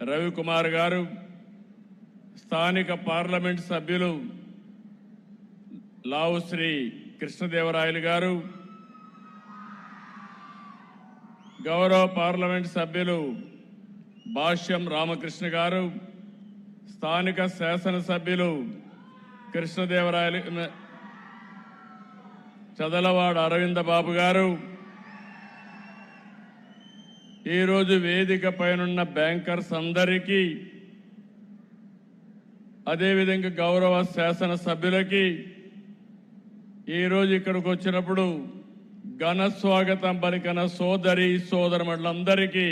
రవికుమార్ గారు, స్థానిక పార్లమెంట్ సభ్యులు లావు శ్రీ కృష్ణదేవరాయలు గారు, గౌరవ పార్లమెంట్ సభ్యులు భాష్యం రామకృష్ణ గారు, స్థానిక శాసనసభ్యులు కృష్ణదేవరాయలు చదలవాడ అరవింద బాబు గారు, ఈరోజు వేదిక పైనున్న బ్యాంకర్స్ అందరికీ, అదేవిధంగా గౌరవ శాసనసభ్యులకి ఈరోజు ఇక్కడికి వచ్చినప్పుడు ఘన స్వాగతం పలికిన సోదరి సోదరులందరికీ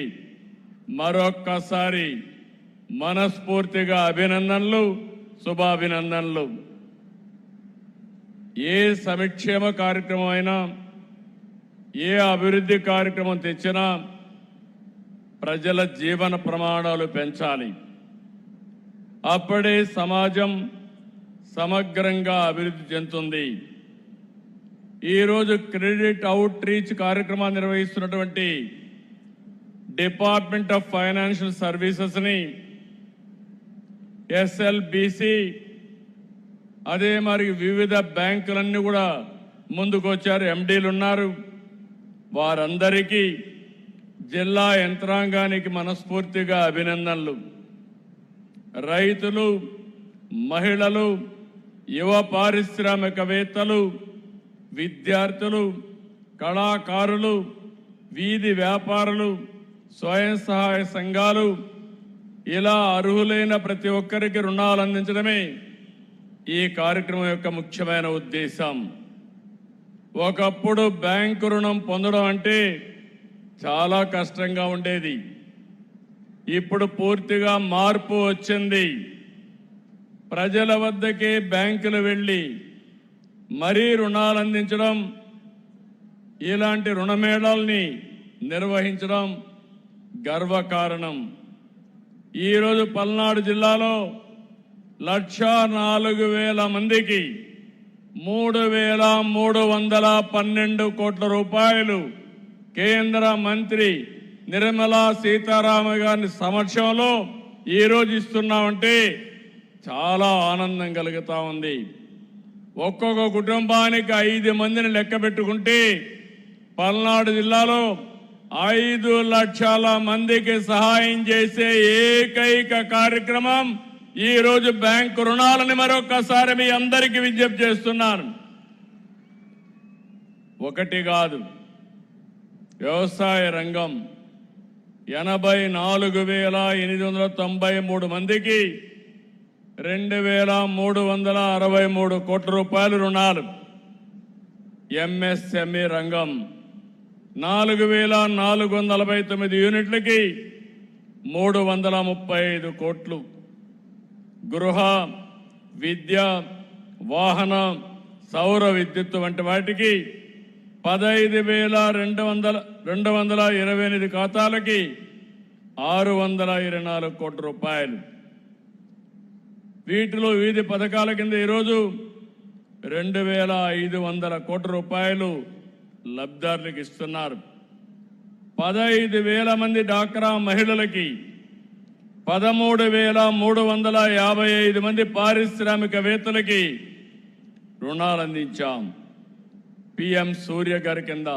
మరొక్కసారి మనస్ఫూర్తిగా అభినందనలు, శుభాభినందనలు. ఏ సంక్షేమ కార్యక్రమం అయినా, ఏ అభివృద్ధి కార్యక్రమం తెచ్చినా ప్రజల జీవన ప్రమాణాలు పెంచాలి. అప్పుడే సమాజం సమగ్రంగా అభివృద్ధి చెందుతుంది. ఈరోజు క్రెడిట్ అవుట్ రీచ్ కార్యక్రమాన్ని నిర్వహిస్తున్నటువంటి డిపార్ట్మెంట్ ఆఫ్ ఫైనాన్షియల్ సర్వీసెస్ని, ఎస్ఎల్బిసి, అదే మరి వివిధ బ్యాంకులన్నీ కూడా ముందుకొచ్చారు, ఎండీలు ఉన్నారు. వారందరికీ జిల్లా యంత్రాంగానికి మనస్ఫూర్తిగా అభినందనలు. రైతులు, మహిళలు, యువ పారిశ్రామికవేత్తలు, విద్యార్థులు, కళాకారులు, వీధి వ్యాపారులు, స్వయం సహాయ సంఘాలు, ఇలా అర్హులైన ప్రతి ఒక్కరికి రుణాలు అందించడమే ఈ కార్యక్రమం యొక్క ముఖ్యమైన ఉద్దేశం. ఒకప్పుడు బ్యాంకు రుణం పొందడం అంటే చాలా కష్టంగా ఉండేది. ఇప్పుడు పూర్తిగా మార్పు వచ్చింది. ప్రజల వద్దకే బ్యాంకులు వెళ్ళి మరీ రుణాలు అందించడం, ఇలాంటి రుణమేళాల్ని నిర్వహించడం గర్వకారణం. ఈరోజు పల్నాడు జిల్లాలో 1,04,000 మందికి 3,312 కోట్ల రూపాయలు కేంద్ర మంత్రి నిర్మలా సీతారామన్ గారి సమక్షంలో ఈరోజు ఇస్తున్నామంటే చాలా ఆనందం కలుగుతా ఉంది. ఒక్కొక్క కుటుంబానికి 5 మందిని లెక్క పెట్టుకుంటే పల్నాడు జిల్లాలో 5 లక్షల మందికి సహాయం చేసే ఏకైక కార్యక్రమం ఈరోజు బ్యాంకు రుణాలని మరొక్కసారి మీ అందరికీ విజ్ఞప్తి చేస్తున్నాను. ఒకటి కాదు, వ్యవసాయ రంగం 84,893 మందికి 2,363 కోట్ల రూపాయలు రుణాలు. ఎంఎస్ఎంఈ రంగం 4,449 యూనిట్లకి 335 కోట్లు. గృహ, విద్య, వాహన, సౌర విద్యుత్ వంటి వాటికి 15,228 ఖాతాలకి 624 కోట్ల రూపాయలు. వీటిలో వివిధ పథకాల కింద ఈరోజు 2,500 కోట్ల రూపాయలు లబ్ధిదారులకు ఇస్తున్నారు. 15,000 మంది డాక్రా మహిళలకి, 13,355 మంది పారిశ్రామికవేత్తలకి రుణాలు అందించాం. పిఎం సూర్య గారి కింద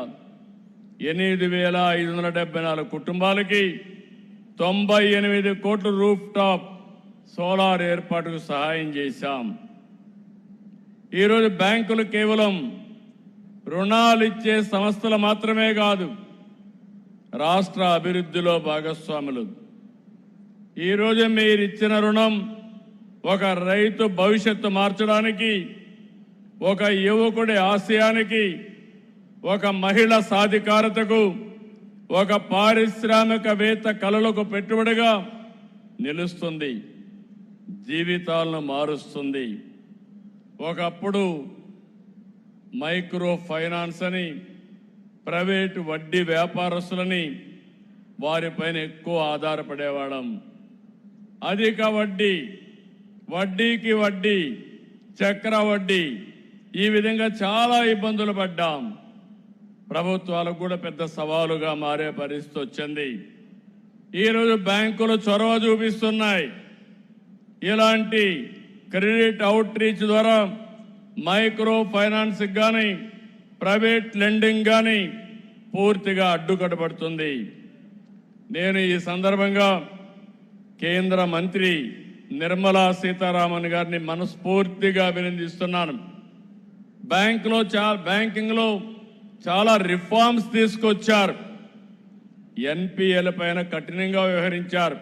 8,574 కుటుంబాలకి 98 కోట్ల రూఫ్ టాప్ సోలార్ ఏర్పాటుకు సహాయం చేశాం. ఈరోజు బ్యాంకులు కేవలం రుణాలు ఇచ్చే సంస్థలు మాత్రమే కాదు, రాష్ట్ర అభివృద్ధిలో భాగస్వాములు. ఈరోజు మీరు ఇచ్చిన రుణం ఒక రైతు భవిష్యత్తు మార్చడానికి, ఒక యువకుడి ఆశయానికి, ఒక మహిళ సాధికారతకు, ఒక పారిశ్రామికవేత్త కలలకు పెట్టుబడిగా నిలుస్తుంది, జీవితాలను మారుస్తుంది. ఒకప్పుడు మైక్రో ఫైనాన్స్ అని ప్రైవేటు వడ్డీ వ్యాపారస్తులని వారిపైన ఎక్కువ ఆధారపడేవాళ్ళం. అధిక వడ్డీ, వడ్డీకి వడ్డీ, చక్ర వడ్డీ, ఈ విధంగా చాలా ఇబ్బందులు పడ్డాం. ప్రభుత్వాలకు కూడా పెద్ద సవాలుగా మారే పరిస్థితి వచ్చింది. ఈరోజు బ్యాంకులు చొరవ చూపిస్తున్నాయి. ఇలాంటి క్రెడిట్ అవుట్ రీచ్ ద్వారా మైక్రో ఫైనాన్స్ కానీ ప్రైవేట్ లెండింగ్ కానీ పూర్తిగా అడ్డుకట్టబడుతుంది. నేను ఈ సందర్భంగా కేంద్ర మంత్రి నిర్మలా సీతారామన్ గారిని మనస్ఫూర్తిగా అభినందిస్తున్నాను. బ్యాంకింగ్లో చాలా రిఫార్మ్స్ తీసుకొచ్చారు. ఎన్పిఎల పైన కఠినంగా వ్యవహరించారు.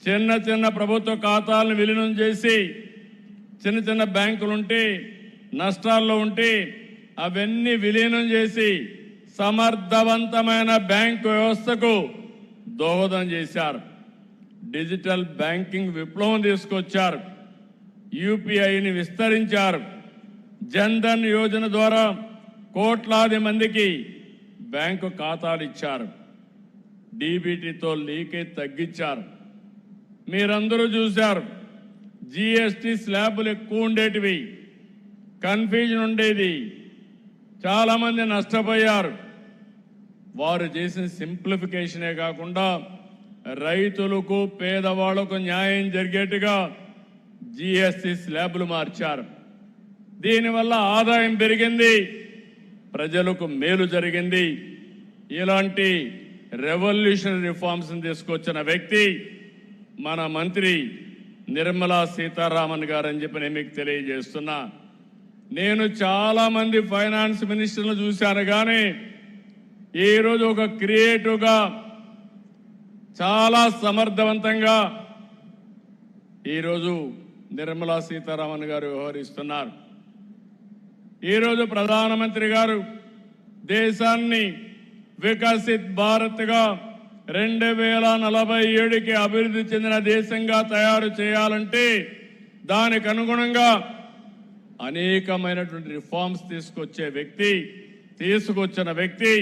చిన్న చిన్న ప్రభుత్వ ఖాతాలను విలీనం చేసి చిన్న చిన్న బ్యాంకులుంటే నష్టాల్లో ఉంటే అవన్నీ విలీనం చేసి సమర్థవంతమైన బ్యాంకు వ్యవస్థకు దోహదం చేశారు. డిజిటల్ బ్యాంకింగ్ విప్లవం తీసుకొచ్చారు. యూపీఐని విస్తరించారు. జన్ధన్ యోజన ద్వారా కోట్లాది మందికి బ్యాంకు ఖాతాలు ఇచ్చారు. డీబీటీతో లీకేజ్ తగ్గించారు. మీరందరూ చూశారు, జీఎస్టీ స్లాబులు ఎక్కువ ఉండేటివి, కన్ఫ్యూజన్ ఉండేది, చాలా మంది నష్టపోయారు. వారు చేసిన సింప్లిఫికేషనే కాకుండా రైతులకు పేదవాళ్లకు న్యాయం జరిగేట్టుగా జీఎస్టీ స్లాబులు మార్చారు. దీనివల్ల ఆదాయం పెరిగింది, ప్రజలకు మేలు జరిగింది. ఇలాంటి రెవల్యూషనరీ రిఫార్మ్స్ తీసుకొచ్చిన వ్యక్తి మన మంత్రి నిర్మలా సీతారామన్ గారు అని చెప్పి నేను మీకు తెలియజేస్తున్నా. నేను చాలా మంది ఫైనాన్స్ మినిస్టర్లు చూశాను, కానీ ఈరోజు ఒక క్రియేటివ్గా చాలా సమర్థవంతంగా ఈరోజు నిర్మలా సీతారామన్ గారు వ్యవహరిస్తున్నారు. ఈరోజు ప్రధానమంత్రి గారు దేశాన్ని వికసిత్ భారత్గా 2047కి అభివృద్ధి చెందిన దేశంగా తయారు చేయాలంటే దానికి అనుగుణంగా అనేకమైనటువంటి రిఫార్మ్స్ తీసుకొచ్చిన వ్యక్తి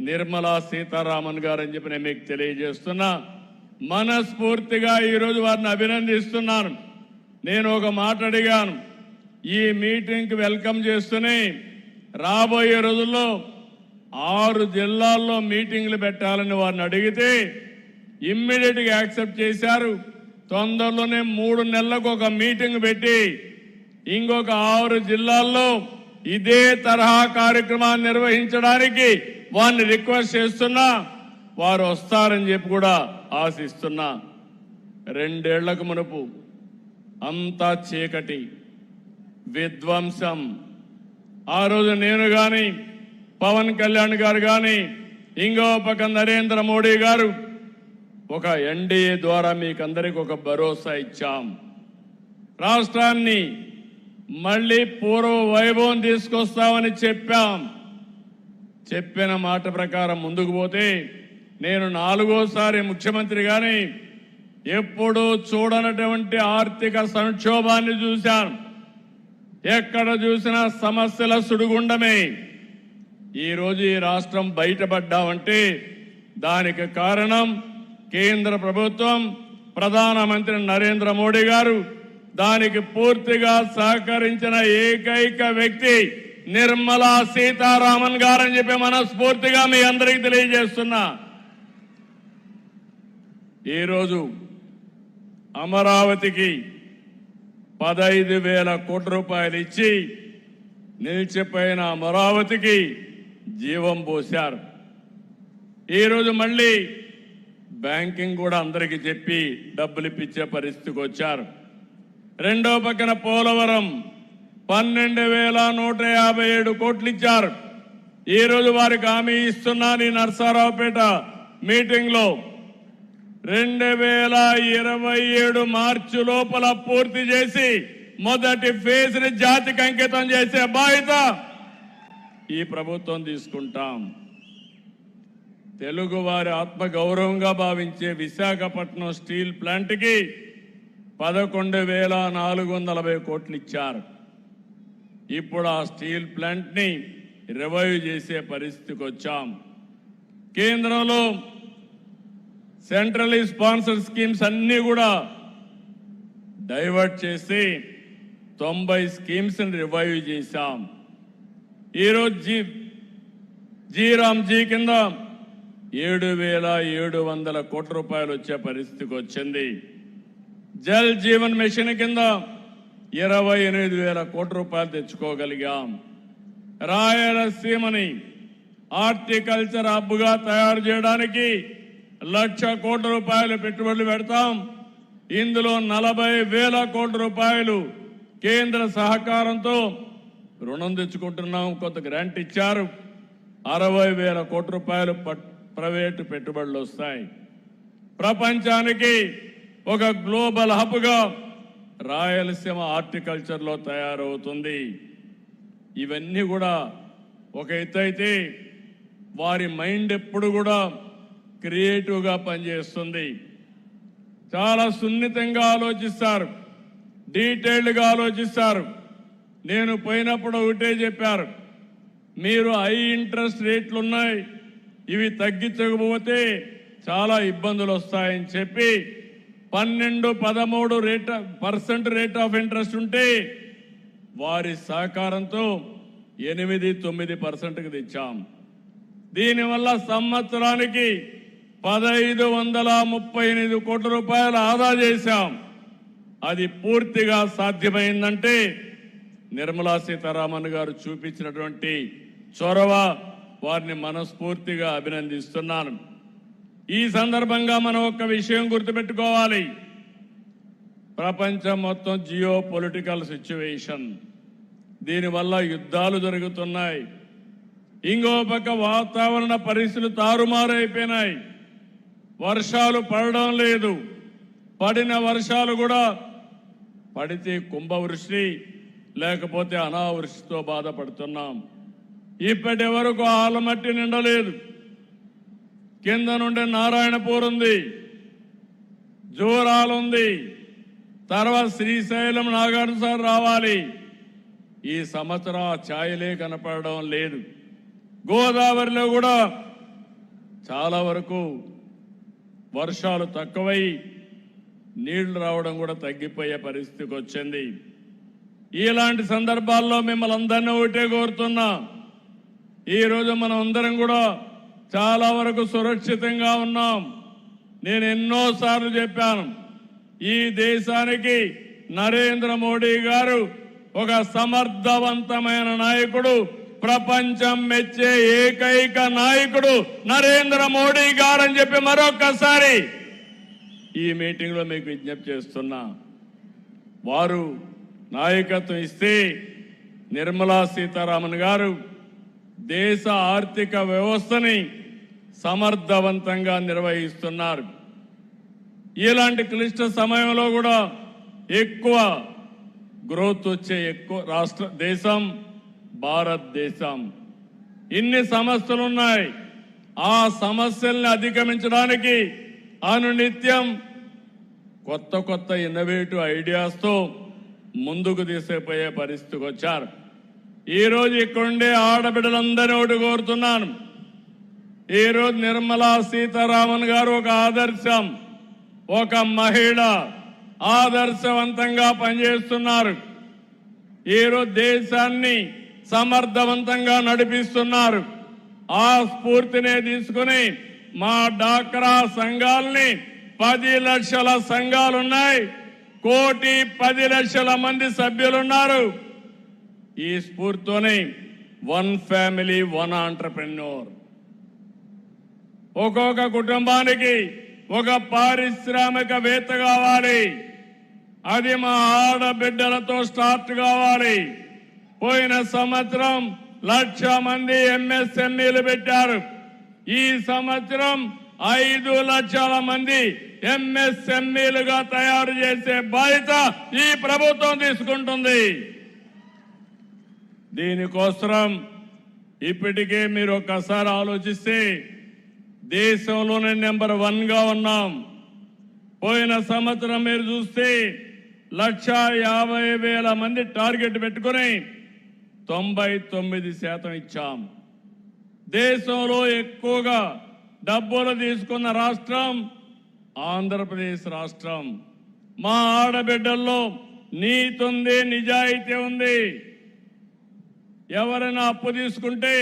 నిర్మలా సీతారామన్ గారు అని చెప్పి నేను మీకు తెలియజేస్తున్నా. మనస్ఫూర్తిగా ఈరోజు వారిని అభినందిస్తున్నాను. నేను ఒక మాట అడిగాను, ఈ మీటింగ్కి వెల్కమ్ చేస్తూనే రాబోయే రోజుల్లో 6 జిల్లాల్లో మీటింగ్లు పెట్టాలని వారిని అడిగితే ఇమ్మీడియట్గా యాక్సెప్ట్ చేశారు. తొందరలోనే 3 నెలలకు ఒక మీటింగ్ పెట్టి ఇంకొక 6 జిల్లాల్లో ఇదే తరహా కార్యక్రమాన్ని నిర్వహించడానికి వారిని రిక్వెస్ట్ చేస్తున్నా. వారు వస్తారని చెప్పి కూడా ఆశిస్తున్నా. 2 ఏళ్లకు మునుపు అంతా చీకటి, విధ్వంసం. ఆ రోజు నేను గాని పవన్ కళ్యాణ్ గారు కానీ ఇంకో పక్క నరేంద్ర మోడీ గారు ఒక ఎన్డీఏ ద్వారా మీకందరికి ఒక భరోసా ఇచ్చాం. రాష్ట్రాన్ని మళ్ళీ పూర్వ వైభవం తీసుకొస్తామని చెప్పాం. చెప్పిన మాట ప్రకారం ముందుకు పోతే నేను 4వసారి ముఖ్యమంత్రి గాని ఎప్పుడూ చూడనటువంటి ఆర్థిక సంక్షోభాన్ని చూశాను. ఎక్కడ చూసినా సమస్యల సుడిగుండమే. ఈరోజు ఈ రాష్ట్రం బయటపడ్డామంటే దానికి కారణం కేంద్ర ప్రభుత్వం, ప్రధానమంత్రి నరేంద్ర మోడీ గారు. దానికి పూర్తిగా సహకరించిన ఏకైక వ్యక్తి నిర్మలా సీతారామన్ గారని చెప్పి మనస్ఫూర్తిగా మీ అందరికీ తెలియజేస్తున్నా. ఈరోజు అమరావతికి 15,000 కోట్ల రూపాయలు ఇచ్చి నిలిచిపోయిన అమరావతికి జీవం పోశారు. ఈరోజు మళ్ళీ బ్యాంకింగ్ కూడా అందరికీ చెప్పి డబ్బులు ఇప్పించే పరిస్థితికి వచ్చారు. రెండో పక్కన పోలవరం 12,157 కోట్లు ఇచ్చారు. ఈరోజు వారికి హామీ ఇస్తున్నాను, ఈ నర్సారావుపేట మీటింగ్ లో 2027 మార్చి లోపల పూర్తి చేసి మొదటి ఫేజ్ ని జాతికి అంకితం చేసే బాధ్యత ఈ ప్రభుత్వం తీసుకుంటాం. తెలుగు వారి ఆత్మగౌరవంగా భావించే విశాఖపట్నం స్టీల్ ప్లాంట్ కి 11,440 కోట్లు ఇచ్చారు. ఇప్పుడు ఆ స్టీల్ ప్లాంట్ ని రివైవ్ చేసే పరిస్థితికి వచ్చాం. కేంద్రంలో సెంట్రల్లీ స్పాన్సర్డ్ స్కీమ్స్ అన్ని కూడా డైవర్ట్ చేసి 90 స్కీమ్స్ ని రివైవ్ చేశాం. ఈరోజు జీ రామ్జీ కింద 7,700 కోట్ల రూపాయలు వచ్చే పరిస్థితికి వచ్చింది. జల్ జీవన్ మిషన్ కింద 28,000 కోట్ల రూపాయలు తెచ్చుకోగలిగాం. రాయలసీమని హార్టికల్చర్ హబ్గా తయారు చేయడానికి 1,00,000 కోట్ల రూపాయలు పెట్టుబడులు పెడతాం. ఇందులో 40,000 కోట్ల రూపాయలు కేంద్ర సహకారంతో రుణం తెచ్చుకుంటున్నాం. కొంత గ్రాంట్ ఇచ్చారు. 60,000 కోట్ల రూపాయలు ప్రైవేటు పెట్టుబడులు వస్తాయి. ప్రపంచానికి ఒక గ్లోబల్ హబ్గా రాయలసీమ హార్టికల్చర్లో తయారవుతుంది. ఇవన్నీ కూడా ఒక ఎత్తు అయితే వారి మైండ్ ఎప్పుడు కూడా క్రియేటివ్గా పనిచేస్తుంది. చాలా సున్నితంగా ఆలోచిస్తారు, డీటెయిల్డ్గా ఆలోచిస్తారు. నేను పోయినప్పుడు ఒకటే చెప్పారు, మీరు హై ఇంట్రెస్ట్ రేట్లు ఉన్నాయి, ఇవి తగ్గించకపోతే చాలా ఇబ్బందులు వస్తాయని చెప్పి 12-13% రేట్ ఆఫ్ ఇంట్రెస్ట్ ఉంటే వారి సహకారంతో 8-9%కి తెచ్చాం. దీనివల్ల సంవత్సరానికి 1,538 కోట్ల రూపాయలు ఆదా చేశాం. అది పూర్తిగా సాధ్యమైందంటే నిర్మలా సీతారామన్ గారు చూపించినటువంటి చొరవ, వారిని మనస్ఫూర్తిగా అభినందిస్తున్నాను. ఈ సందర్భంగా మనం ఒక విషయం గుర్తుపెట్టుకోవాలి. ప్రపంచం మొత్తం జియో పొలిటికల్ సిచ్యువేషన్, దీనివల్ల యుద్ధాలు జరుగుతున్నాయి. ఇంకో పక్క వాతావరణ పరిస్థితులు తారుమారైపోయినాయి. వర్షాలు పడడం లేదు. పడిన వర్షాలు కూడా పడితే కుంభవృష్టి, లేకపోతే అనావృష్టితో బాధపడుతున్నాం. ఇప్పటి వరకు ఆలమట్టి నిండలేదు. కింద నుండి నారాయణపూర్ ఉంది, జోరాలు ఉంది, తర్వాత శ్రీశైలం నాగార్జున రావాలి. ఈ సంవత్సరం ఆ ఛాయలే కనపడడం లేదు. గోదావరిలో కూడా చాలా వరకు వర్షాలు తక్కువై నీళ్లు రావడం కూడా తగ్గిపోయే పరిస్థితికి వచ్చింది. ఇలాంటి సందర్భాల్లో మిమ్మల్ని అందరినీ ఒకటే కోరుతున్నా, ఈరోజు మనం అందరం కూడా చాలా వరకు సురక్షితంగా ఉన్నాం. నేను ఎన్నోసార్లు చెప్పాను, ఈ దేశానికి నరేంద్ర మోడీ గారు ఒక సమర్థవంతమైన నాయకుడు, ప్రపంచం మెచ్చే ఏకైక నాయకుడు నరేంద్ర మోడీ గారని చెప్పి మరొకసారి ఈ మీటింగ్ లో మీకు విజ్ఞప్తి చేస్తున్నా. వారు నాయకత్వం ఇస్తే నిర్మలా సీతారామన్ గారు దేశ ఆర్థిక వ్యవస్థని సమర్థవంతంగా నిర్వహిస్తున్నారు. ఇలాంటి క్లిష్ట సమయంలో కూడా ఎక్కువ గ్రోత్ వచ్చే దేశం భారతదేశం. ఇన్ని సమస్యలున్నాయి. ఆ సమస్యల్ని అధిగమించడానికి అనునిత్యం కొత్త కొత్త ఇన్నోవేటివ్ ఐడియాస్తో ముందుకు తీసుకుపోయే పరిస్థితికి వచ్చారు. ఈరోజు ఇక్కడుండే ఆడబిడ్డలందరినీ ఒకటి కోరుతున్నాను. ఈరోజు నిర్మలా సీతారామన్ గారు ఒక ఆదర్శం, ఒక మహిళ ఆదర్శవంతంగా పనిచేస్తున్నారు. ఈరోజు దేశాన్ని సమర్థవంతంగా నడిపిస్తున్నారు. ఆ స్ఫూర్తినే తీసుకుని మా డాక్రా సంఘాలని 10 లక్షల సంఘాలున్నాయి, 1,10,00,000 మంది సభ్యులున్నారు. ఈ స్ఫూర్తితోనే 1 ఫ్యామిలీ 1 ఆంటర్‌ప్రెన్యూర్, ఒక్కొక్క కుటుంబానికి ఒక పారిశ్రామికవేత్త కావాలి. అది మా ఆడబిడ్డలతో స్టార్ట్ కావాలి. పోయిన సంవత్సరం 1,00,000 మంది ఎంఎస్ఎంఈలు పెట్టారు. ఈ సంవత్సరం 5 లక్షల మంది ఎంఎస్ఎంఈలుగా తయారు చేసే బాధ్యత ఈ ప్రభుత్వం తీసుకుంటుంది. దీనికోసం ఇప్పటికే మీరు ఒక్కసారి ఆలోచిస్తే దేశంలోనే నెంబర్ 1గా ఉన్నాం. పోయిన సంవత్సరం మీరు చూస్తే 1,50,000 మంది టార్గెట్ పెట్టుకుని 99% ఇచ్చాం. దేశంలో ఎక్కువగా డబ్బులు తీసుకున్న రాష్ట్రం ఆంధ్రప్రదేశ్ రాష్ట్రం. మా ఆడబిడ్డల్లో నీతి ఉంది, నిజాయితీ ఉంది. ఎవరైనా అప్పు తీసుకుంటే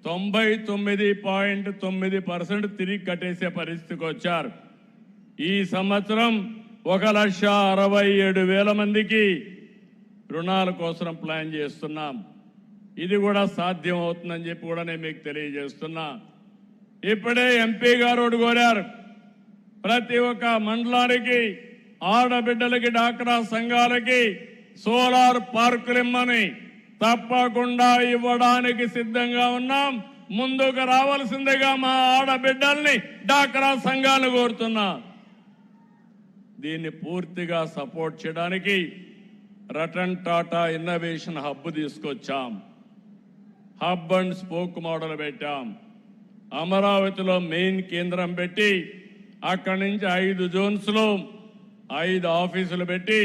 99.9% తిరిగి కట్టేసే పరిస్థితికి వచ్చారు. ఈ సంవత్సరం 1,67,000 మందికి రుణాల కోసం ప్లాన్ చేస్తున్నాం. ఇది కూడా సాధ్యం అవుతుందని చెప్పి కూడా నేను మీకు తెలియజేస్తున్నా. ఇప్పుడే ఎంపీ గారు కోరారు, ప్రతి ఒక్క మండలానికి ఆడబిడ్డలకి డాక్రా సంఘాలకి సోలార్ పార్కులు ఇమ్మని. తప్పకుండా ఇవ్వడానికి సిద్ధంగా ఉన్నాం. ముందుకు రావాల్సిందిగా మా ఆడబిడ్డల్ని డాక్రా సంఘాలు కోరుతున్నా. దీన్ని పూర్తిగా సపోర్ట్ చేయడానికి రతన్ టాటా ఇన్నోవేషన్ హబ్ తీసుకొచ్చాం. హబ్ అండ్ స్పోక్ మోడల్ పెట్టాం. అమరావతిలో మెయిన్ కేంద్రం పెట్టి అక్కడి నుంచి 5 జోన్స్లో 5 ఆఫీసులు పెట్టి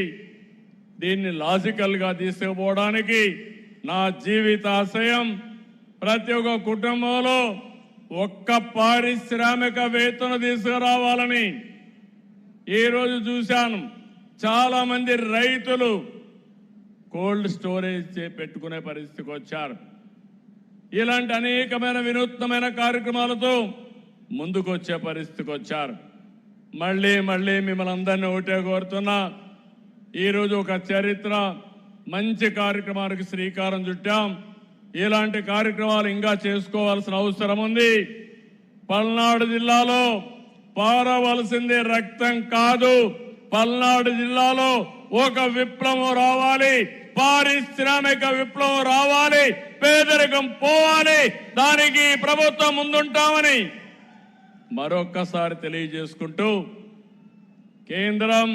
దీన్ని లాజికల్గా తీసుకుపోవడానికి నా జీవితాశయం ప్రతి ఒక్క కుటుంబంలో ఒక్క పారిశ్రామికవేత్తను తీసుకురావాలని. ఈరోజు చూశాను, చాలా మంది రైతులు కోల్డ్ స్టోరేజ్ పెట్టుకునే పరిస్థితికి వచ్చారు. ఇలాంటి అనేకమైన వినూత్నమైన కార్యక్రమాలతో ముందుకు వచ్చే పరిస్థితికి వచ్చారు. మళ్ళీ మిమ్మల్ని అందరినీ ఒకటే కోరుతున్నా, ఈరోజు ఒక చరిత్ర మంచి కార్యక్రమానికి శ్రీకారం చుట్టాం. ఇలాంటి కార్యక్రమాలు ఇంకా చేసుకోవాల్సిన అవసరం ఉంది. పల్నాడు జిల్లాలో పారవలసింది రక్తం కాదు. పల్నాడు జిల్లాలో ఒక విప్లవం రావాలి, పారిశ్రామిక విప్లవం రావాలి, పేదరికం పోవాలి. దానికి ప్రభుత్వం ముందుంటామని మరొక్కసారి తెలియజేసుకుంటూ, కేంద్రం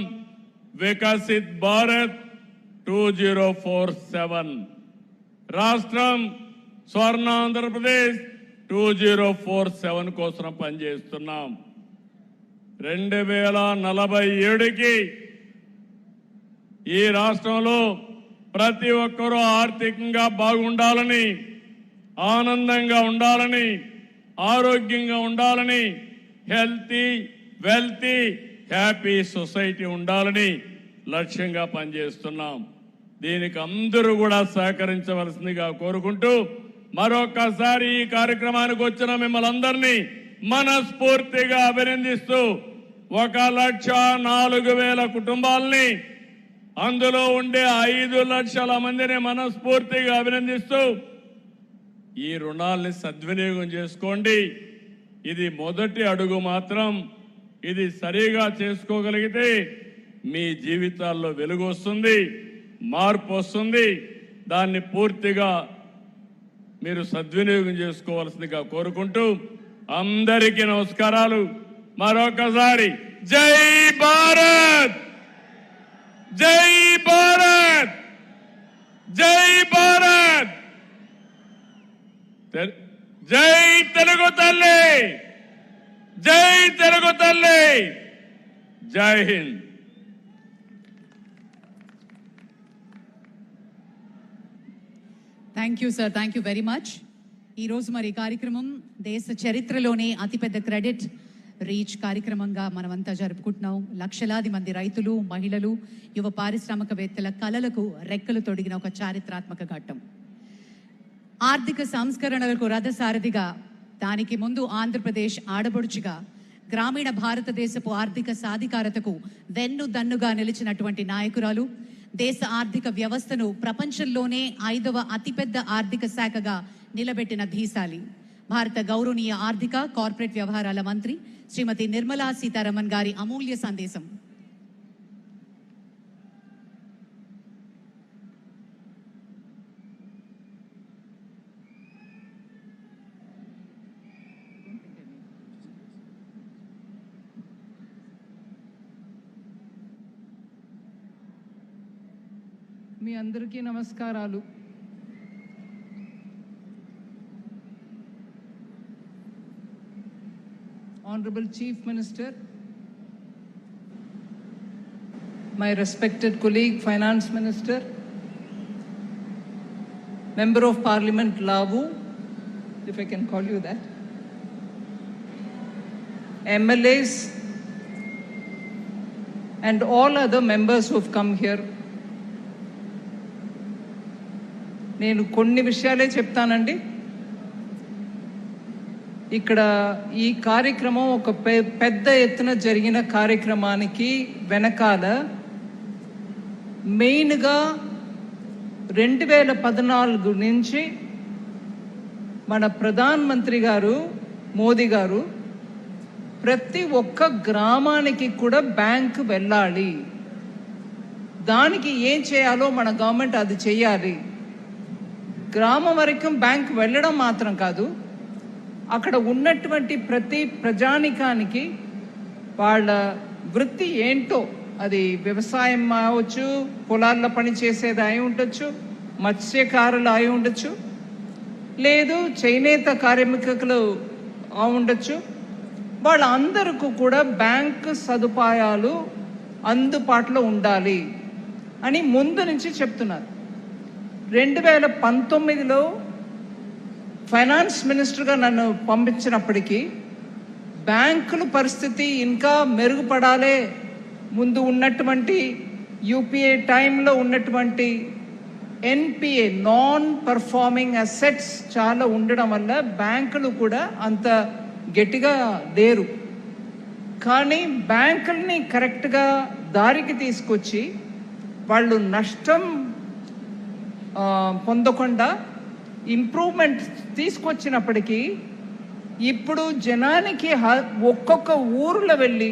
వికసిత్ భారత్ 2047, రాష్ట్రం స్వర్ణాంధ్రప్రదేశ్ 2047 కోసం పనిచేస్తున్నాం. 2047కి ఈ రాష్ట్రంలో ప్రతి ఒక్కరూ ఆర్థికంగా బాగుండాలని, ఆనందంగా ఉండాలని, ఆరోగ్యంగా ఉండాలని, హెల్తీ వెల్తీ హ్యాపీ సొసైటీ ఉండాలని లక్ష్యంగా పనిచేస్తున్నాం. దీనికి అందరూ కూడా సహకరించవలసిందిగా కోరుకుంటూ, మరొకసారి ఈ కార్యక్రమానికి వచ్చిన మిమ్మల్ని అందరినీ మనస్ఫూర్తిగా అభినందిస్తూ, 1,04,000 కుటుంబాలని, అందులో ఉండే 5 లక్షల మందిని మనస్ఫూర్తిగా అభినందిస్తూ, ఈ రుణాల్ని సద్వినియోగం చేసుకోండి. ఇది మొదటి అడుగు మాత్రం. ఇది సరిగా చేసుకోగలిగితే మీ జీవితాల్లో వెలుగు వస్తుంది, మార్పు వస్తుంది. దాన్ని పూర్తిగా మీరు సద్వినియోగం చేసుకోవాల్సిందిగా కోరుకుంటూ, అందరికీ నమస్కారాలు. మరొకసారి జై భారత్, జై భారత్, జై భారత్, జై తెలుగు తల్లి, జై తెలుగు తల్లి, జై Hind. Thank you sir, thank you very much. ఈరోజు మరి కార్యక్రమం దేశ చరిత్రలోనే అతిపెద్ద క్రెడిట్ రీచ్ కార్యక్రమంగా మనమంతా జరుపుకుంటున్నాం. లక్షలాది మంది రైతులు, మహిళలు, యువ పారిశ్రామికవేత్తల కలలకు రెక్కలు తొడిగిన ఒక చారిత్రాత్మక ఘట్టం. ఆర్థిక సంస్కరణలకు రథసారథిగా, దానికి ముందు ఆంధ్రప్రదేశ్ ఆడబొడుచుగా, గ్రామీణ భారతదేశపు ఆర్థిక సాధికారతకు వెన్నుదన్నుగా నిలిచినటువంటి నాయకురాలు, దేశ ఆర్థిక వ్యవస్థను ప్రపంచంలోనే 5వ అతిపెద్ద ఆర్థిక శాఖగా నిలబెట్టిన ధీశాలి, భారత గౌరవనీయ ఆర్థిక కార్పొరేట్ వ్యవహారాల మంత్రి శ్రీమతి నిర్మలా సీతారామన్ గారి అమూల్య సందేశం. మీ అందరికీ నమస్కారాలు. Honorable Chief Minister, my respected colleague Finance Minister, Member of Parliament Lavu, if I can call you that, MLAs and all other members who have come here. నేను కొన్ని విషయాలే చెప్తానండి. ఇక్కడ ఈ కార్యక్రమం ఒక పెద్ద ఎత్తున జరిగిన కార్యక్రమానికి వెనకాల మెయిన్గా 2014 నుంచి మన ప్రధానమంత్రి గారు మోదీ గారు ప్రతి ఒక్క గ్రామానికి కూడా బ్యాంకు వెళ్ళాలి, దానికి ఏం చేయాలో మన గవర్నమెంట్ అది చేయాలి. గ్రామం వరకు బ్యాంకు వెళ్ళడం మాత్రం కాదు, అక్కడ ఉన్నటువంటి ప్రతి ప్రజానికానికి వాళ్ళ వృత్తి ఏంటో, అది వ్యవసాయం అవచ్చు, పొలాల్లో పని చేసేది అయి ఉండొచ్చు, మత్స్యకారులు అయి ఉండొచ్చు, లేదు చేనేత కార్మికులు ఉండొచ్చు, వాళ్ళందరికీ కూడా బ్యాంకు సదుపాయాలు అందుబాటులో ఉండాలి అని ముందు నుంచి చెప్తున్నారు. 2019లో ఫైనాన్స్ మినిస్టర్గా నన్ను పంపించినప్పటికీ బ్యాంకుల పరిస్థితి ఇంకా మెరుగుపడాలి, ముందు ఉన్నటువంటి యూపీఏ టైంలో ఉన్నటువంటి ఎన్పిఏ నాన్ పర్ఫార్మింగ్ అసెట్స్ చాలా ఉండడం వల్ల బ్యాంకులు కూడా అంత గట్టిగా లేరు. కానీ బ్యాంకుల్ని కరెక్ట్గా దారికి తీసుకొచ్చి వాళ్ళు నష్టం పొందకుండా ఇంప్రూవ్మెంట్ తీసుకొచ్చినప్పటికీ ఇప్పుడు జనానికి ఒక్కొక్క ఊర్లో వెళ్ళి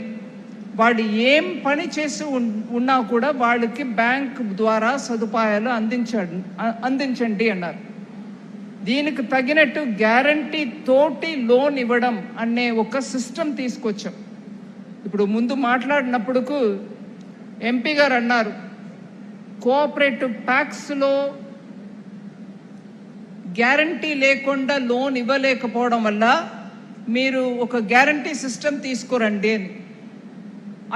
వాళ్ళు ఏం పని చేసి ఉన్నా కూడా వాళ్ళకి బ్యాంక్ ద్వారా సదుపాయాలు అందించండి అన్నారు. దీనికి తగినట్టు గ్యారంటీ తోటి లోన్ ఇవ్వడం అనే ఒక సిస్టమ్ తీసుకొచ్చాం. ఇప్పుడు ముందు మాట్లాడినప్పుడు ఎంపీ గారు అన్నారు, కోఆపరేటివ్ ట్యాక్స్లో గ్యారంటీ లేకుండా లోన్ ఇవ్వలేకపోవడం వల్ల మీరు ఒక గ్యారంటీ సిస్టమ్ తీసుకురండి అని.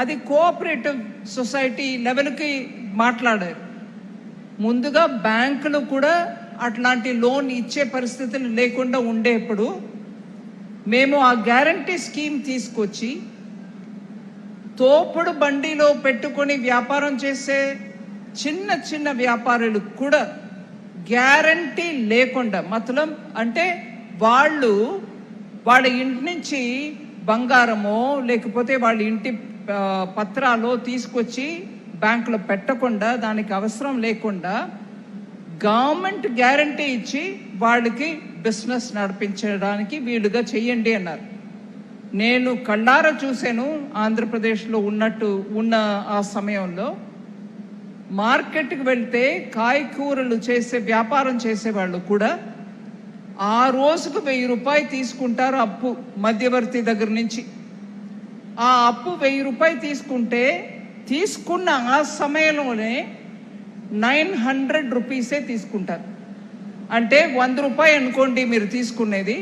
అది కోఆపరేటివ్ సొసైటీ లెవెల్కి మాట్లాడారు. ముందుగా బ్యాంకులు కూడా అట్లాంటి లోన్ ఇచ్చే పరిస్థితులు లేకుండా ఉండేప్పుడు మేము ఆ గ్యారంటీ స్కీమ్ తీసుకొచ్చి తోపుడు బండిలో పెట్టుకొని వ్యాపారం చేసే చిన్న చిన్న వ్యాపారులకు కూడా గ్యారంటీ లేకుండా, మతలం అంటే వాళ్ళ ఇంటి నుంచి బంగారమో లేకపోతే వాళ్ళ ఇంటి పత్రాలు తీసుకొచ్చి బ్యాంకులో పెట్టకుండా, దానికి అవసరం లేకుండా గవర్నమెంట్ గ్యారంటీ ఇచ్చి వాళ్ళకి బిజినెస్ నడిపించడానికి వీలుగా చెయ్యండి అన్నారు. నేను కళ్ళారా చూశాను. ఆంధ్రప్రదేశ్లో ఉన్న ఆ సమయంలో మార్కెట్కి వెళ్తే కాయకూరలు చేసే వ్యాపారం చేసేవాళ్ళు కూడా ఆ రోజుకు 1000 రూపాయలు తీసుకుంటారు అప్పు, మధ్యవర్తి దగ్గర నుంచి. ఆ అప్పు 1000 రూపాయలు తీసుకున్న ఆ సమయంలోనే 900 రూపీసే తీసుకుంటారు. అంటే 100 రూపాయలు అనుకోండి మీరు తీసుకునేది,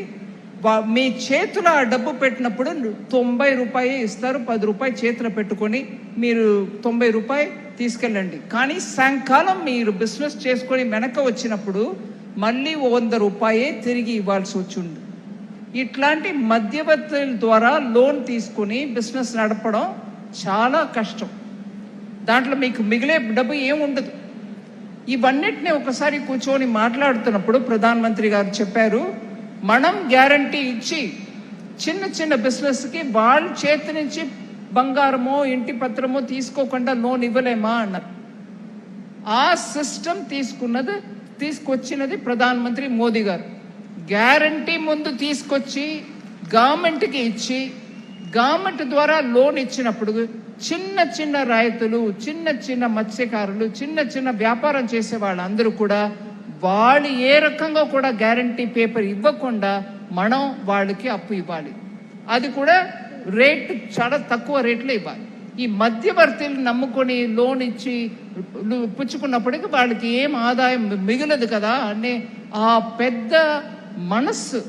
మీ చేతిలో ఆ డబ్బు పెట్టినప్పుడు 90 రూపాయలు ఇస్తారు. 10 రూపాయలు చేతిలో పెట్టుకొని మీరు 90 రూపాయలు తీసుకెళ్ళండి. కానీ సాయంకాలం మీరు బిజినెస్ చేసుకొని వెనక వచ్చినప్పుడు మళ్ళీ 100 రూపాయే తిరిగి ఇవ్వాల్సి వచ్చింది. ఇట్లాంటి మధ్యవర్తుల ద్వారా లోన్ తీసుకుని బిజినెస్ నడపడం చాలా కష్టం. దాంట్లో మీకు మిగిలే డబ్బు ఏముండదు. ఇవన్నిటిని ఒకసారి కూర్చొని మాట్లాడుతున్నప్పుడు ప్రధానమంత్రి గారు చెప్పారు, మనం గ్యారంటీ ఇచ్చి చిన్న చిన్న బిజినెస్కి వాళ్ళ చేతి నుంచి బంగారమో ఇంటి పత్రమో తీసుకోకుండా లోన్ ఇవ్వలేమా అన్నారు. ఆ సిస్టమ్ తీసుకొచ్చినది ప్రధానమంత్రి మోదీ గారు. గ్యారంటీ ముందు తీసుకొచ్చి గవర్నమెంట్కి ఇచ్చి గవర్నమెంట్ ద్వారా లోన్ ఇచ్చినప్పుడు చిన్న చిన్న రైతులు, చిన్న చిన్న మత్స్యకారులు, చిన్న చిన్న వ్యాపారం చేసే వాళ్ళందరూ కూడా వాళ్ళు ఏ రకంగా కూడా గ్యారంటీ పేపర్ ఇవ్వకుండా మనం వాళ్ళకి అప్పు ఇవ్వాలి. అది కూడా రేట్ చాలా తక్కువ రేట్లో ఇవ్వాలి. ఈ మధ్యవర్తులు నమ్ముకొని లోన్ ఇచ్చి పుచ్చుకున్నప్పటికీ వాళ్ళకి ఏం ఆదాయం మిగలదు కదా అనే ఆ పెద్ద మనస్సు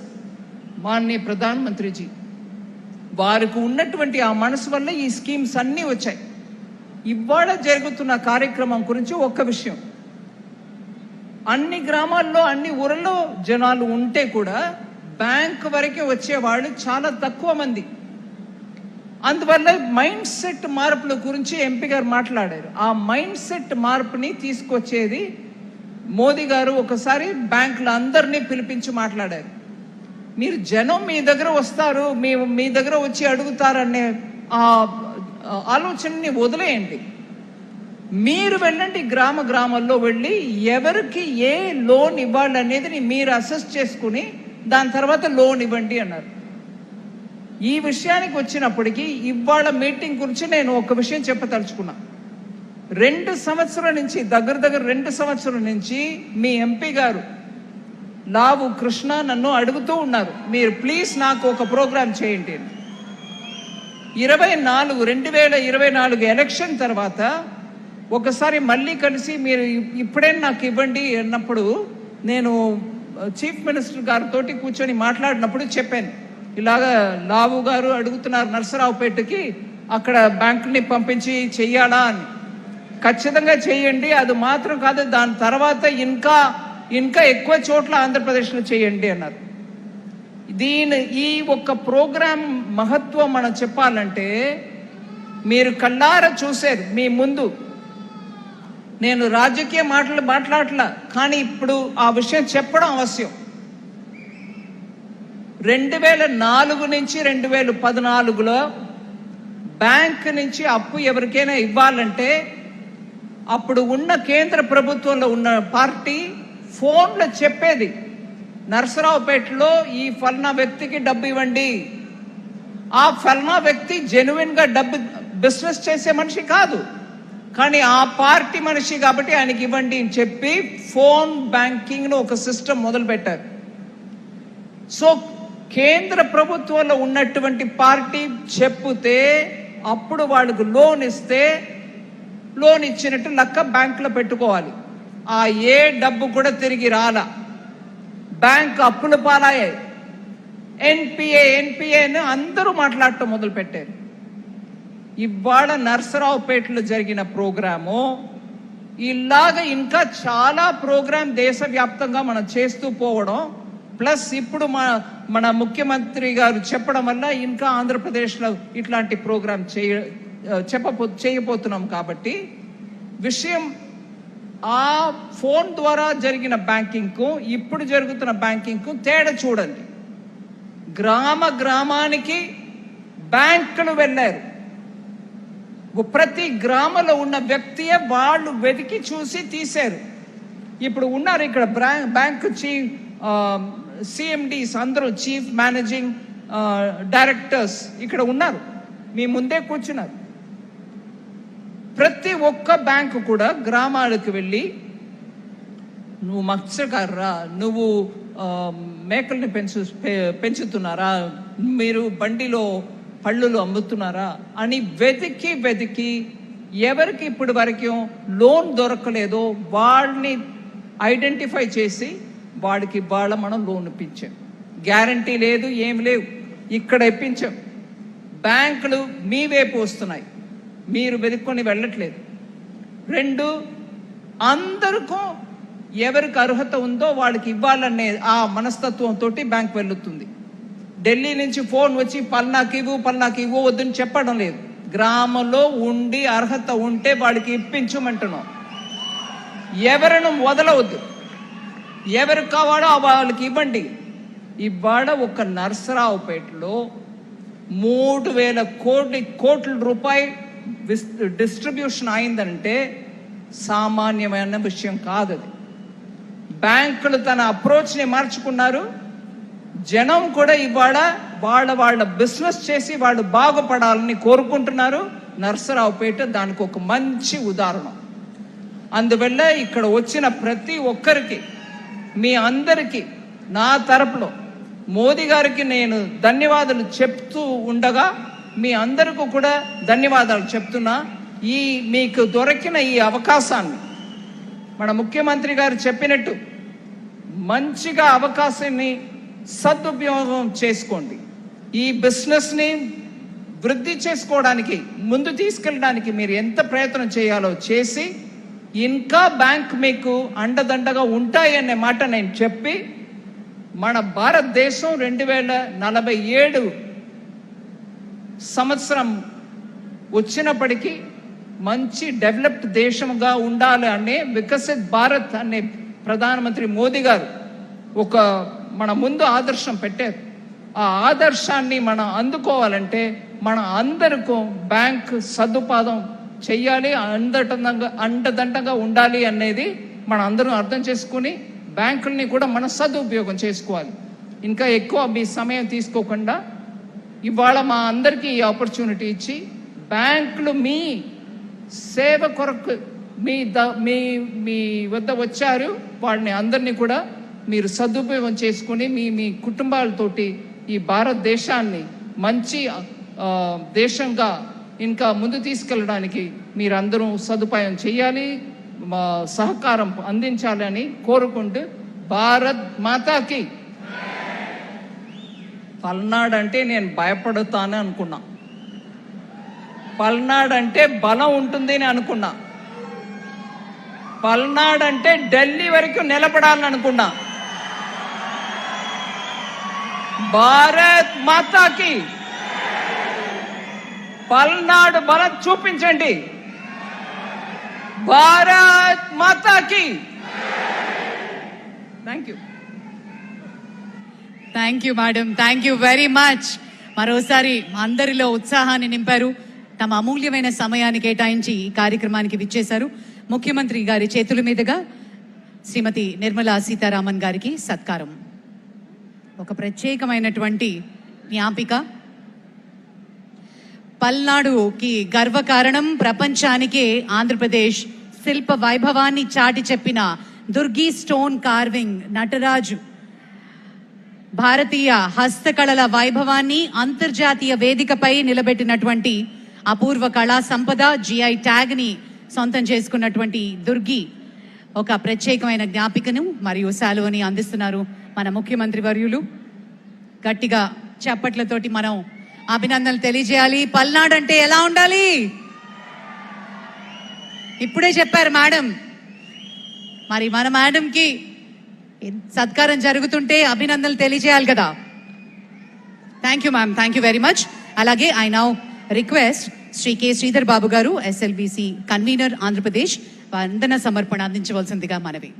మాన్య ప్రధానమంత్రిజీ వారికి ఉన్నటువంటి ఆ మనసు వల్ల ఈ స్కీమ్స్ అన్నీ వచ్చాయి. ఇవాళ జరుగుతున్న కార్యక్రమం గురించి ఒక్క విషయం, అన్ని గ్రామాల్లో అన్ని ఊళ్ళలో జనాలు ఉంటే కూడా బ్యాంక్ వరకే వచ్చేవాళ్ళు చాలా తక్కువ మంది. అందువల్ల మైండ్ సెట్ మార్పుల గురించి ఎంపీ గారు మాట్లాడారు. ఆ మైండ్ సెట్ మార్పుని తీసుకొచ్చేది మోదీ గారు ఒకసారి బ్యాంకుల అందరినీ పిలిపించి మాట్లాడారు. మీరు జనం మీ దగ్గర వస్తారు, మీ దగ్గర వచ్చి అడుగుతారనే ఆ ఆలోచనని వదిలేయండి. మీరు వెళ్ళండి, గ్రామాల్లో వెళ్ళి ఎవరికి ఏ లోన్ ఇవ్వాలనేది మీరు అసెస్ చేసుకుని దాని తర్వాత లోన్ ఇవ్వండి అన్నారు. ఈ విషయానికి వచ్చినప్పటికీ ఇవాళ మీటింగ్ గురించి నేను ఒక విషయం చెప్పదలుచుకున్నా. 2 సంవత్సరాల నుంచి దగ్గర 2 సంవత్సరాల నుంచి మీ ఎంపీ గారు లావు కృష్ణ నన్ను అడుగుతూ ఉన్నారు, మీరు ప్లీజ్ నాకు ఒక ప్రోగ్రాం చేయండి. 2024 ఎలక్షన్ తర్వాత ఒకసారి మళ్ళీ కలిసి మీరు ఇప్పుడే నాకు ఇవ్వండి అన్నప్పుడు నేను చీఫ్ మినిస్టర్ గారితో కూర్చొని మాట్లాడినప్పుడు చెప్పాను, ఇలాగా లావు గారు అడుగుతున్నారు నరసరావుపేటకి అక్కడ బ్యాంకుని పంపించి చెయ్యాలా అని. ఖచ్చితంగా చేయండి, అది మాత్రం కాదు దాని తర్వాత ఇంకా ఎక్కువ చోట్ల ఆంధ్రప్రదేశ్లో చేయండి అన్నారు. ఈ ఒక్క ప్రోగ్రాం మహత్వం మనం చెప్పాలంటే మీరు కళ్ళారా చూశారు మీ ముందు. నేను రాజకీయ మాట్లాడలా, కానీ ఇప్పుడు ఆ విషయం చెప్పడం అవశ్యం. 2004 నుంచి 2014లో బ్యాంక్ నుంచి అప్పు ఎవరికైనా ఇవ్వాలంటే అప్పుడు ఉన్న కేంద్ర ప్రభుత్వంలో ఉన్న పార్టీ ఫోన్లో చెప్పేది, నరసరావుపేటలో ఈ ఫలానా వ్యక్తికి డబ్బు ఇవ్వండి. ఆ ఫలానా వ్యక్తి జెన్యున్ గా డబ్బు బిజినెస్ చేసే మనిషి కాదు, కానీ ఆ పార్టీ మనిషి కాబట్టి ఆయనకి ఇవ్వండి అని చెప్పి ఫోన్ బ్యాంకింగ్ ఒక సిస్టమ్ మొదలు పెట్టారు. సో కేంద్ర ప్రభుత్వంలో ఉన్నటువంటి పార్టీ చెప్తే అప్పుడు వాళ్ళకు లోన్ ఇస్తే లోన్ ఇచ్చినట్టు లెక్క బ్యాంకులో పెట్టుకోవాలి. ఆ ఏ డబ్బు కూడా తిరిగి రాలా, బ్యాంక్ అప్పుల పాలయ్యాయి. ఎన్పిఏ అని అందరూ మాట్లాడటం మొదలు పెట్టారు. ఇవాళ నరసరావుపేటలో జరిగిన ప్రోగ్రాము ఇలాగ ఇంకా చాలా ప్రోగ్రాం దేశవ్యాప్తంగా మనం చేస్తూ పోవడం, ప్లస్ ఇప్పుడు మన ముఖ్యమంత్రి గారు చెప్పడం వల్ల ఇంకా ఆంధ్రప్రదేశ్లో ఇట్లాంటి ప్రోగ్రాం చేయబోతున్నాం. కాబట్టి విషయం ఆ ఫోన్ ద్వారా జరిగిన బ్యాంకింగ్కు ఇప్పుడు జరుగుతున్న బ్యాంకింగ్కు తేడా చూడండి. గ్రామానికి బ్యాంకులు వెళ్ళారు. ప్రతి గ్రామంలో ఉన్న వ్యక్తియే వాళ్ళు వెతికి చూసి తీశారు. ఇప్పుడు ఉన్నారు ఇక్కడ బ్యాంకు సిఎండిస్ అందరూ, చీఫ్ మేనేజింగ్ డైరెక్టర్స్ ఇక్కడ ఉన్నారు, మీ ముందే కూర్చున్నారు. ప్రతి ఒక్క బ్యాంకు కూడా గ్రామాలకు వెళ్ళి నువ్వు మత్స్యకారురా, నువ్వు మేకల్ని పెంచుతున్నారా, మీరు బండిలో పళ్ళులు అమ్ముతున్నారా అని వెతికి ఎవరికి ఇప్పటి వరకు లోన్ దొరకలేదో వాళ్ళని ఐడెంటిఫై చేసి వాడికి మనం లోన్ ఇప్పించాం. గ్యారంటీ లేదు, ఏం లేవు, ఇక్కడ ఇప్పించాం. బ్యాంకులు మీ వైపు వస్తున్నాయి, మీరు వెతుక్కొని వెళ్ళట్లేదు. 2, అందరికీ ఎవరికి అర్హత ఉందో వాళ్ళకి ఇవ్వాలనే ఆ మనస్తత్వంతో బ్యాంక్ వెళ్తుంది. ఢిల్లీ నుంచి ఫోన్ వచ్చి పల్నాకి ఇవ్వు వద్దని చెప్పడం లేదు. గ్రామంలో ఉండి అర్హత ఉంటే వాడికి ఇప్పించమంటున్నాం. ఎవరిని వదలవద్దు, ఎవరికి కావాలో వాళ్ళకి ఇవ్వండి. ఇవాళ ఒక నరసరావుపేటలో 3,000 కోట్ల రూపాయలు డిస్ట్రిబ్యూషన్ అయిందంటే సామాన్యమైన విషయం కాదు. అది బ్యాంకులు తన అప్రోచ్ని మార్చుకున్నారు. జనం కూడా ఇవాళ వాళ్ళ బిజినెస్ చేసి వాళ్ళు బాగుపడాలని కోరుకుంటున్నారు. నరసరావుపేట దానికి ఒక మంచి ఉదాహరణ. అందువల్ల ఇక్కడ వచ్చిన ప్రతి ఒక్కరికి, మీ అందరికీ నా తరపులో మోదీ గారికి నేను ధన్యవాదాలు చెప్తూ ఉండగా మీ అందరికీ కూడా ధన్యవాదాలు చెప్తున్నా. మీకు దొరికిన ఈ అవకాశాన్ని మన ముఖ్యమంత్రి గారు చెప్పినట్టు మంచిగా అవకాశాన్ని సదుపయోగం చేసుకోండి. ఈ బిజినెస్ని వృద్ధి చేసుకోవడానికి, ముందు తీసుకెళ్ళడానికి మీరు ఎంత ప్రయత్నం చేయాలో చేసి ఇంకా బ్యాంక్ మీకు అండదండగా ఉంటాయనే మాట నేను చెప్పి, మన భారతదేశం 2047 సంవత్సరం వచ్చినప్పటికీ మంచి డెవలప్డ్ దేశంగా ఉండాలి అనే వికసిత్ భారత్ అనే ప్రధానమంత్రి మోదీ గారు ఒక మన ముందు ఆదర్శం పెట్టారు. ఆ ఆదర్శాన్ని మనం అందుకోవాలంటే మన అందరికీ బ్యాంక్ సదుపాయం చెయ్యాలి, అండదండగా ఉండాలి అనేది మన అందరం అర్థం చేసుకుని బ్యాంకుల్ని కూడా మన సదుపయోగం చేసుకోవాలి. ఇంకా ఎక్కువ మీ సమయం తీసుకోకుండా ఇవాళ మా అందరికీ ఈ ఆపర్చునిటీ ఇచ్చి బ్యాంకులు మీ సేవ కొరకు మీ వద్ద వచ్చారు. వాళ్ళని అందరినీ కూడా మీరు సదుపయోగం చేసుకుని మీ కుటుంబాలతోటి ఈ భారతదేశాన్ని మంచి దేశంగా ఇంకా ముందు తీసుకెళ్ళడానికి మీరందరూ సదుపాయం చేయాలి, సహకారం అందించాలని కోరుకుంటూ భారత్ మాతాకి. పల్నాడు అంటే నేను భయపడుతాను అనుకున్నా, పల్నాడు అంటే బలం ఉంటుంది అని అనుకున్నా, పల్నాడు అంటే ఢిల్లీ వరకు నిలబడాలని అనుకున్నా. భారత్ మాతాకి. పల్నాడు బలం చూపించండి. భారత్ మాతాకి. Thank you. Thank you madam, thank you very much. మరోసారి అందరిలో ఉత్సాహాన్ని నింపారు. తమ అమూల్యమైన సమయాన్ని కేటాయించి ఈ కార్యక్రమానికి విచ్చేశారు. ముఖ్యమంత్రి గారి చేతుల మీదుగా శ్రీమతి నిర్మలా సీతారామన్ గారికి సత్కారం. ఒక ప్రత్యేకమైనటువంటి జ్ఞాపిక. పల్నాడుకి గర్వకారణం, ప్రపంచానికే ఆంధ్రప్రదేశ్ శిల్ప వైభవాన్ని చాటి చెప్పిన దుర్గి స్టోన్ కార్వింగ్ నటరాజు భారతీయ హస్తకళల వైభవాన్ని అంతర్జాతీయ వేదికపై నిలబెట్టినటువంటి అపూర్వ కళా సంపద, జిఐ ట్యాగ్ ని సొంతం చేసుకున్నటువంటి దుర్గి ఒక ప్రత్యేకమైన జ్ఞాపికను మరియు శాలువని అందిస్తున్నారు మన ముఖ్యమంత్రి వర్యులు. గట్టిగా చప్పట్లతోటి మనం అభినందనలు తెలియజేయాలి. పల్నాడు అంటే ఎలా ఉండాలి? ఇప్పుడే చెప్పారు మేడం. మరి మన మేడంకి సత్కారం జరుగుతుంటే అభినందనలు తెలియజేయాలి కదా. Thank you ma'am, thank you very much. అలాగే I now request Shri K Sridhar Babu గారు, ఎస్ఎల్బిసి కన్వీనర్ ఆంధ్రప్రదేశ్, వందన సమర్పణ అందించవలసిందిగా మనవి.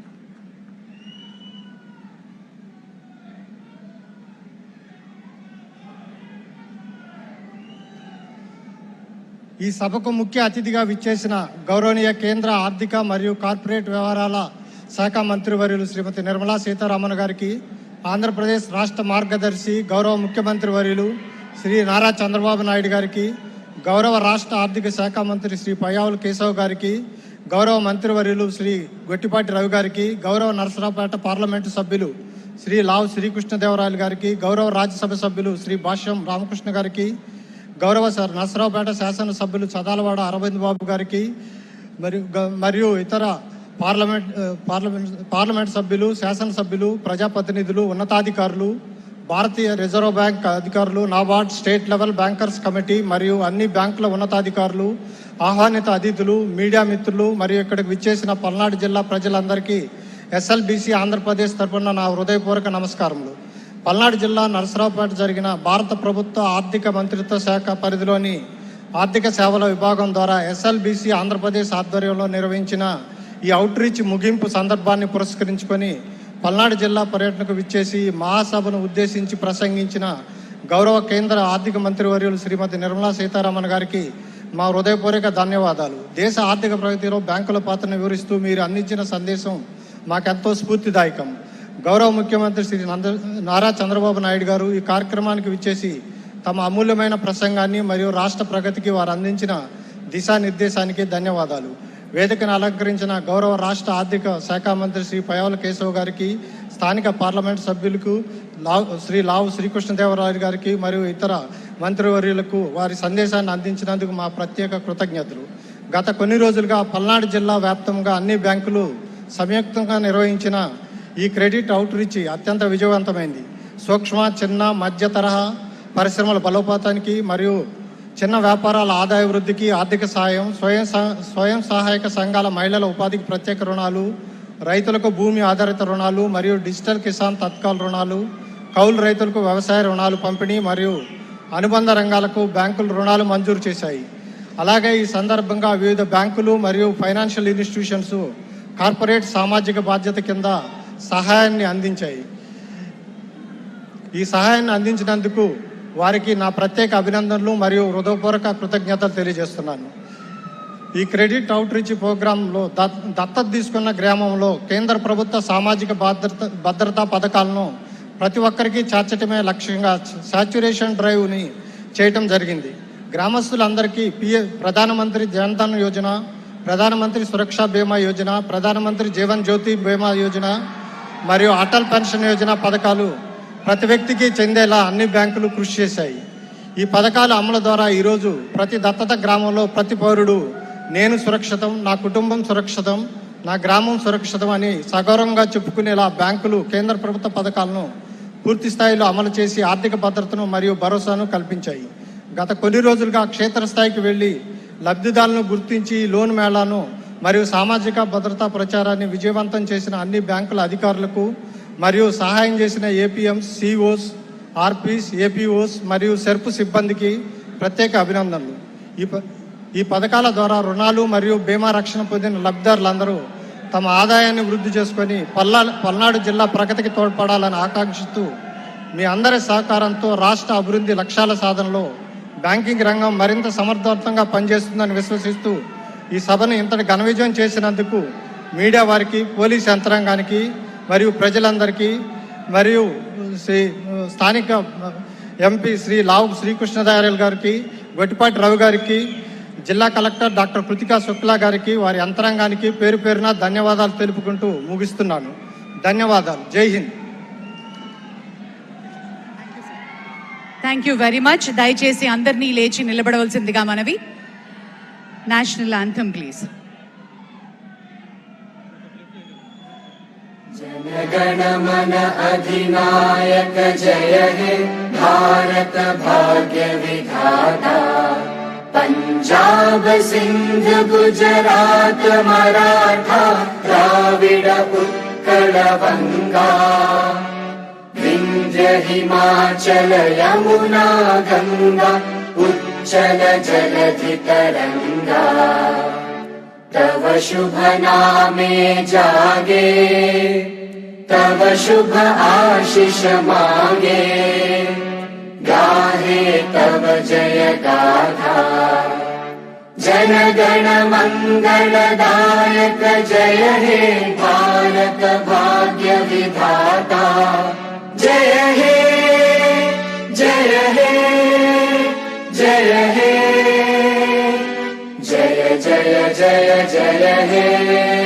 ఈ సభకు ముఖ్య అతిథిగా విచ్చేసిన గౌరవనీయ కేంద్ర ఆర్థిక మరియు కార్పొరేట్ వ్యవహారాల శాఖ మంత్రివర్యులు శ్రీమతి నిర్మలా సీతారామన్ గారికి, ఆంధ్రప్రదేశ్ రాష్ట్ర మార్గదర్శి గౌరవ ముఖ్యమంత్రి వర్యులు శ్రీ నారా చంద్రబాబు నాయుడు గారికి, గౌరవ రాష్ట్ర ఆర్థిక శాఖ మంత్రి శ్రీ పయ్యావుల కేశవ్ గారికి, గౌరవ మంత్రివర్యులు శ్రీ గొట్టిపాటి రవి గారికి, గౌరవ నరసరావుపేట పార్లమెంటు సభ్యులు శ్రీ లావు శ్రీకృష్ణదేవరాయలు గారికి, గౌరవ రాజ్యసభ సభ్యులు శ్రీ భాష్యం రామకృష్ణ గారికి, గౌరవ నరసరావుపేట శాసనసభ్యులు చదాలవాడ అరవింద్ బాబు గారికి, మరియు ఇతర పార్లమెంట్ సభ్యులు, శాసనసభ్యులు, ప్రజాప్రతినిధులు, ఉన్నతాధికారులు, భారతీయ రిజర్వ్ బ్యాంక్ అధికారులు, NABARD state level bankers committee మరియు అన్ని బ్యాంకుల ఉన్నతాధికారులు, ఆహ్వానిత అతిథులు, మీడియా మిత్రులు మరియు ఇక్కడికి విచ్చేసిన పల్నాడు జిల్లా ప్రజలందరికీ ఎస్ఎల్బిసి ఆంధ్రప్రదేశ్ తరఫున నా హృదయపూర్వక నమస్కారములు. పల్నాడు జిల్లా నరసరావుపేట జరిగిన భారత ప్రభుత్వ ఆర్థిక మంత్రిత్వ శాఖ పరిధిలోని ఆర్థిక సేవల విభాగం ద్వారా ఎస్ఎల్బిసి ఆంధ్రప్రదేశ్ ఆధ్వర్యంలో నిర్వహించిన ఈ అవుట్ రీచ్ ముగింపు సందర్భాన్ని పురస్కరించుకొని పల్నాడు జిల్లా పర్యటనకు విచ్చేసి మహాసభను ఉద్దేశించి ప్రసంగించిన గౌరవ కేంద్ర ఆర్థిక మంత్రివర్యులు శ్రీమతి నిర్మలా సీతారామన్ గారికి మా హృదయపూర్వక ధన్యవాదాలు. దేశ ఆర్థిక ప్రగతిలో బ్యాంకుల పాత్రను వివరిస్తూ మీరు అందించిన సందేశం మాకెంతో స్ఫూర్తిదాయకం. గౌరవ ముఖ్యమంత్రి శ్రీ నారా చంద్రబాబు నాయుడు గారు ఈ కార్యక్రమానికి విచ్చేసి తమ అమూల్యమైన ప్రసంగాన్ని మరియు రాష్ట్ర ప్రగతికి వారు అందించిన దిశానిర్దేశానికి ధన్యవాదాలు. వేదికను అలంకరించిన గౌరవ రాష్ట్ర ఆర్థిక శాఖ మంత్రి శ్రీ పయ్యావుల కేశవ్ గారికి, స్థానిక పార్లమెంట్ సభ్యులకు శ్రీ లావు శ్రీకృష్ణదేవరాయలు గారికి మరియు ఇతర మంత్రివర్యులకు వారి సందేశాన్ని అందించినందుకు మా ప్రత్యేక కృతజ్ఞతలు. గత కొన్ని రోజులుగా పల్నాడు జిల్లా వ్యాప్తంగా అన్ని బ్యాంకులు సంయుక్తంగా నిర్వహించిన ఈ క్రెడిట్ అవుట్ రీచ్ అత్యంత విజయవంతమైంది. సూక్ష్మ, చిన్న, మధ్య తరహా పరిశ్రమల బలోపేతానికి మరియు చిన్న వ్యాపారాల ఆదాయ వృద్ధికి ఆర్థిక సాయం, స్వయం సహాయక సంఘాల మహిళల ఉపాధికి ప్రత్యేక రుణాలు, రైతులకు భూమి ఆధారిత రుణాలు మరియు డిజిటల్ కిసాన్ తత్కాల్ రుణాలు, కౌలు రైతులకు వ్యవసాయ రుణాలు పంపిణీ మరియు అనుబంధ రంగాలకు బ్యాంకులు రుణాలు మంజూరు చేశాయి. అలాగే ఈ సందర్భంగా వివిధ బ్యాంకులు మరియు ఫైనాన్షియల్ ఇన్స్టిట్యూషన్స్ కార్పొరేట్ సామాజిక బాధ్యత కింద సహాయాన్ని అందించాయి. ఈ సహాయాన్ని అందించినందుకు వారికి నా ప్రత్యేక అభినందనలు మరియు హృదయపూర్వక కృతజ్ఞతలు తెలియజేస్తున్నాను. ఈ క్రెడిట్ అవుట్ రీచ్ ప్రోగ్రాంలో దత్తత తీసుకున్న గ్రామంలో కేంద్ర ప్రభుత్వ సామాజిక భద్రతా పథకాలను ప్రతి ఒక్కరికి చేర్చటమే లక్ష్యంగా సాచ్యురేషన్ డ్రైవ్ని చేయటం జరిగింది. గ్రామస్తులందరికీ ప్రధానమంత్రి జన్ధన్ యోజన, ప్రధానమంత్రి సురక్షా బీమా యోజన, ప్రధానమంత్రి జీవన్ జ్యోతి బీమా యోజన మరియు అటల్ పెన్షన్ యోజన పథకాలు ప్రతి వ్యక్తికి చెందేలా అన్ని బ్యాంకులు కృషి చేశాయి. ఈ పథకాల అమలు ద్వారా ఈరోజు ప్రతి దత్తత గ్రామంలో ప్రతి పౌరుడు నేను సురక్షితం, నా కుటుంబం సురక్షితం, నా గ్రామం సురక్షితం అని సగౌరవంగా చెప్పుకునేలా బ్యాంకులు కేంద్ర ప్రభుత్వ పథకాలను పూర్తి స్థాయిలో అమలు చేసి ఆర్థిక భద్రతను మరియు భరోసాను కల్పించాయి. గత కొన్ని రోజులుగా క్షేత్రస్థాయికి వెళ్లి లబ్ధిదారులను గుర్తించి లోన్ మేళాను మరియు సామాజిక భద్రతా ప్రచారాన్ని విజయవంతం చేసిన అన్ని బ్యాంకుల అధికారులకు మరియు సహాయం చేసిన ఏపీఎంస్, సిఓస్, ఆర్పీస్, ఏపీఓస్ మరియు సెర్ప్ సిబ్బందికి ప్రత్యేక అభినందనలు. ఈ పథకాల ద్వారా రుణాలు మరియు బీమా రక్షణ పొందిన లబ్ధిదారులందరూ తమ ఆదాయాన్ని వృద్ధి చేసుకొని పల్నాడు జిల్లా ప్రగతికి తోడ్పడాలని ఆకాంక్షిస్తూ మీ అందరి సహకారంతో రాష్ట్ర అభివృద్ధి లక్ష్యాల సాధనలో బ్యాంకింగ్ రంగం మరింత సమర్థవంతంగా పనిచేస్తుందని విశ్వసిస్తూ ఈ సభను ఇంతటి ఘన విజయం చేసినందుకు మీడియా వారికి, పోలీస్ యంత్రాంగానికి మరియు ప్రజలందరికీ మరియు స్థానిక ఎంపీ శ్రీ లావు శ్రీకృష్ణదేవరాయలు గారికి, గొట్టిపాటి రవి గారికి, జిల్లా కలెక్టర్ డాక్టర్ కృతికా శుక్లా గారికి, వారి యంత్రాంగానికి పేరు పేరున ధన్యవాదాలు తెలుపుకుంటూ ముగిస్తున్నాను. ధన్యవాదాలు. జై Hind. Thank you very much. దయచేసి అందరినీ లేచి నిలబడవలసిందిగా మనవి. National anthem please. जनगण मन अधिनायक जय हे भारत भाग्य विधाता पंजाब सिंध गुजरात मराठा द्राविड उत्कल बंगा विंध्य हिमाचल यमुना गंगा उच्चल जलधि तरंगा तव शुभ नामे जागे तव शुभ आशीष मांगे गाहे तव जय गाथा जनगण मंगलदायक जय हे भारत भाग्य विधाता जय हे जय हे जय हे जय जय जय जय हे